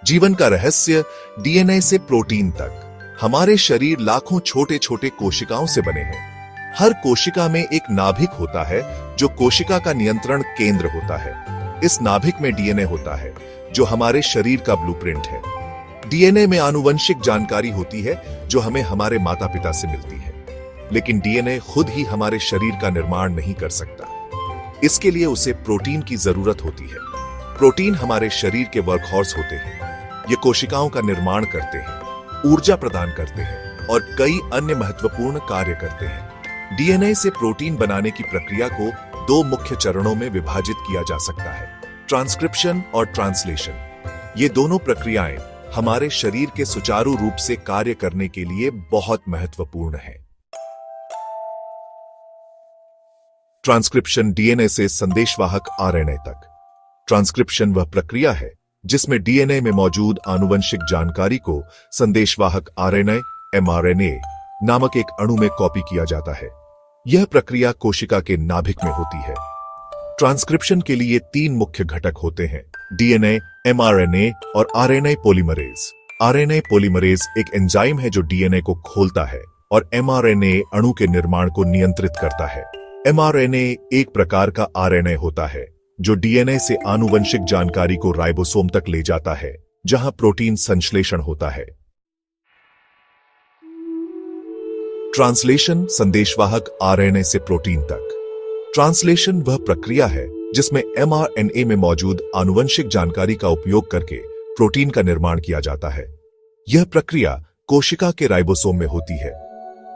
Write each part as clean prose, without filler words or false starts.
जीवन का रहस्य डीएनए से प्रोटीन तक। हमारे शरीर लाखों छोटे छोटे कोशिकाओं से बने हैं। हर कोशिका में एक नाभिक होता है जो कोशिका का नियंत्रण केंद्र होता है। इस नाभिक में डीएनए होता है जो हमारे शरीर का ब्लूप्रिंट है। डीएनए में आनुवंशिक जानकारी होती है जो हमें हमारे माता पिता से मिलती है, लेकिन डीएनए खुद ही हमारे शरीर का निर्माण नहीं कर सकता। इसके लिए उसे प्रोटीन की जरूरत होती है। प्रोटीन हमारे शरीर के वर्कहॉर्स होते हैं। ये कोशिकाओं का निर्माण करते हैं, ऊर्जा प्रदान करते हैं और कई अन्य महत्वपूर्ण कार्य करते हैं। डीएनए से प्रोटीन बनाने की प्रक्रिया को दो मुख्य चरणों में विभाजित किया जा सकता है, ट्रांसक्रिप्शन और ट्रांसलेशन। ये दोनों प्रक्रियाएं हमारे शरीर के सुचारू रूप से कार्य करने के लिए बहुत महत्वपूर्ण है। ट्रांसक्रिप्शन डीएनए से संदेशवाहक आरएनए तक। ट्रांसक्रिप्शन वह प्रक्रिया है जिसमें डीएनए में मौजूद आनुवंशिक जानकारी को संदेशवाहक आरएनए एमआरएनए नामक एक अणु में कॉपी किया जाता है। यह प्रक्रिया कोशिका के नाभिक में होती है। ट्रांसक्रिप्शन के लिए तीन मुख्य घटक होते हैं, डीएनए, एमआरएनए और आरएनए पॉलीमरेज। आरएनए पॉलीमरेज एक एंजाइम है जो डीएनए को खोलता है और एमआरएनए अणु के निर्माण को नियंत्रित करता है। एमआरएनए एक प्रकार का आरएनए होता है जो डीएनए से आनुवंशिक जानकारी को राइबोसोम तक ले जाता है, जहां प्रोटीन संश्लेषण होता है। ट्रांसलेशन संदेशवाहक आरएनए से प्रोटीन तक। ट्रांसलेशन वह प्रक्रिया है जिसमें एमआरएनए में मौजूद आनुवंशिक जानकारी का उपयोग करके प्रोटीन का निर्माण किया जाता है। यह प्रक्रिया कोशिका के राइबोसोम में होती है।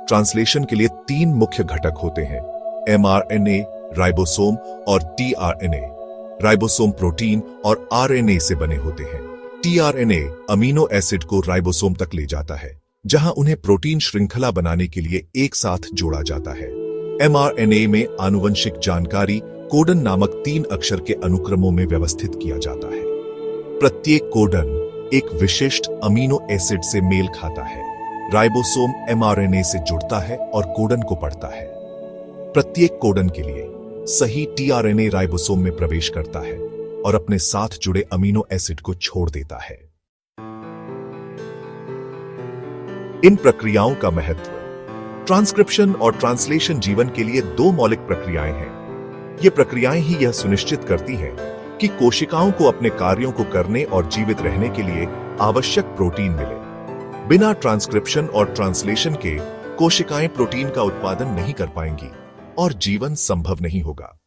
ट्रांसलेशन के लिए तीन मुख्य घटक होते हैं, एमआरएनए, राइबोसोम और टीआरएनए। राइबोसोम प्रोटीन और आरएनए से बने होते हैं। टीआरएनए अमीनो एसिड को राइबोसोम तक ले जाता है, जहां उन्हें प्रोटीन श्रृंखला बनाने के लिए एक साथ जोड़ा जाता है। एमआरएनए में आनुवंशिक जानकारी कोडन नामक 3 अक्षर के अनुक्रमों में व्यवस्थित किया जाता है। प्रत्येक कोडन एक विशिष्ट अमीनो एसिड से मेल खाता है। राइबोसोम एमआरएनए से जुड़ता है और कोडन को पढ़ता है। प्रत्येक कोडन के लिए सही टीआरएनए राइबोसोम में प्रवेश करता है और अपने साथ जुड़े अमीनो एसिड को छोड़ देता है। इन प्रक्रियाओं का महत्व। ट्रांसक्रिप्शन और ट्रांसलेशन जीवन के लिए दो मौलिक प्रक्रियाएं हैं। ये प्रक्रियाएं ही यह सुनिश्चित करती हैं कि कोशिकाओं को अपने कार्यों को करने और जीवित रहने के लिए आवश्यक प्रोटीन मिले। बिना ट्रांसक्रिप्शन और ट्रांसलेशन के कोशिकाएं प्रोटीन का उत्पादन नहीं कर पाएंगी और जीवन संभव नहीं होगा।